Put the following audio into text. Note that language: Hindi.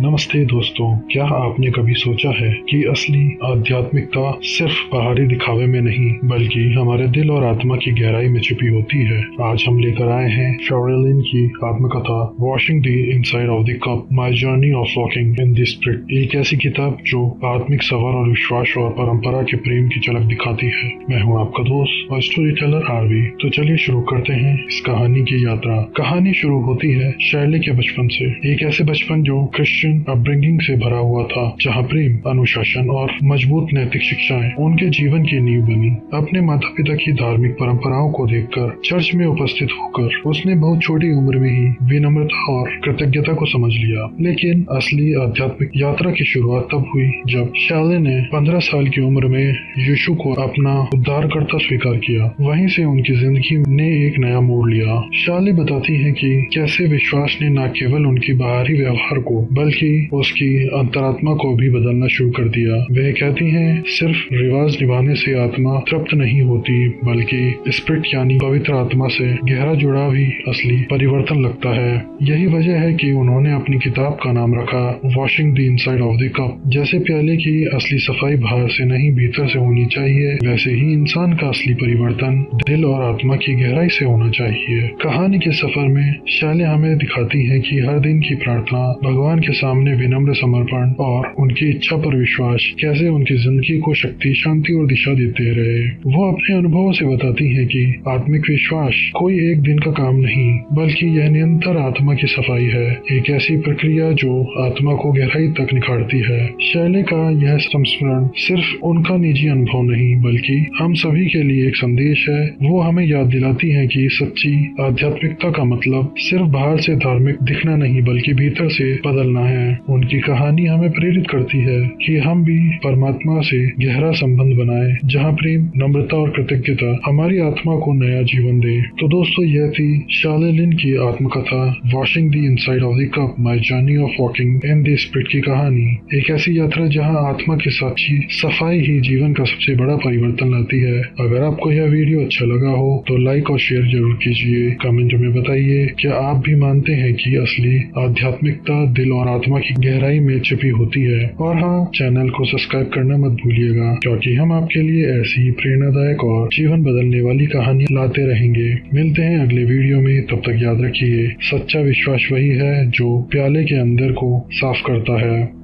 नमस्ते दोस्तों, क्या आपने कभी सोचा है कि असली आध्यात्मिकता सिर्फ बाहरी दिखावे में नहीं बल्कि हमारे दिल और आत्मा की गहराई में छिपी होती है। आज हम लेकर आए हैं शॉरेलिन की आत्मकथा washing the inside of the cup, my journey of walking in the spirit. एक ऐसी किताब जो आत्मिक सफर और विश्वास और परंपरा के प्रेम की झलक दिखाती है। मैं हूँ आपका दोस्त और स्टोरी टेलर आरवी। तो चलिए शुरू करते हैं इस कहानी की यात्रा। कहानी शुरू होती है शैली के बचपन से, एक ऐसे बचपन जो क्रिश्चियन अपब्रिंगिंग से भरा हुआ था, जहाँ प्रेम, अनुशासन और मजबूत नैतिक शिक्षाएं उनके जीवन की नींव बनी। अपने माता पिता की धार्मिक परंपराओं को देखकर चर्च में उपस्थित होकर उसने बहुत छोटी उम्र में ही विनम्रता और कृतज्ञता को समझ लिया। लेकिन असली आध्यात्मिक यात्रा की शुरुआत तब हुई जब शैली ने 15 साल की उम्र में यीशु को अपना उद्धारकर्ता स्वीकार किया। वहीं से उनकी जिंदगी ने एक नया मोड़ लिया। शैली बताती है कि कैसे विश्वास ने न केवल उनकी बाहरी व्यवहार को बल्कि उसकी अंतरात्मा को भी बदलना शुरू कर दिया। वह कहती हैं, सिर्फ रिवाज निभाने से आत्मा तृप्त नहीं होती बल्कि स्पिरिट यानी पवित्र आत्मा से गहरा जुड़ाव ही असली परिवर्तन लगता है। यही वजह है कि उन्होंने अपनी किताब का नाम रखा washing the inside of the cup. जैसे प्याले की असली सफाई बाहर से नहीं भीतर से होनी चाहिए, वैसे ही इंसान का असली परिवर्तन दिल और आत्मा की गहराई से होना चाहिए। कहानी के सफर में शैली हमें दिखाती है कि हर दिन की प्रार्थना, भगवान के सामने विनम्र समर्पण और उनकी इच्छा पर विश्वास कैसे उनकी जिंदगी को शक्ति, शांति और दिशा देते रहे। वो अपने अनुभवों से बताती है कि आत्मिक विश्वास कोई एक दिन का काम नहीं बल्कि यह निरंतर आत्मा की सफाई है, एक ऐसी प्रक्रिया जो आत्मा को गहराई तक निखारती है। शैली का यह संस्मरण सिर्फ उनका निजी अनुभव नहीं बल्कि हम सभी के लिए एक संदेश है। वो हमें याद दिलाती है कि सच्ची आध्यात्मिकता का मतलब सिर्फ बाहर से धार्मिक दिखना नहीं बल्कि भीतर से बदलना है। उनकी कहानी हमें प्रेरित करती है कि हम भी परमात्मा से गहरा संबंध बनाएं, जहां प्रेम, नम्रता और कृतज्ञता हमारी आत्मा को नया जीवन दे। तो दोस्तों, यह थी शॉरेलिन की आत्मकथा washing the inside of the cup, my journey of walking in the spirit की कहानी। एक ऐसी यात्रा जहां आत्मा की साक्षी सफाई ही जीवन का सबसे बड़ा परिवर्तन लाती है। अगर आपको यह वीडियो अच्छा लगा हो तो लाइक और शेयर जरूर कीजिए। कमेंट में बताइए, क्या आप भी मानते हैं कि असली आध्यात्मिकता दिल और आत्मा की गहराई में छिपी होती है। और हाँ, चैनल को सब्सक्राइब करना मत भूलिएगा, क्योंकि हम आपके लिए ऐसी प्रेरणादायक और जीवन बदलने वाली कहानी लाते रहेंगे। मिलते हैं अगले वीडियो में, तब तक याद रखिए, सच्चा विश्वास वही है जो प्याले के अंदर को साफ करता है।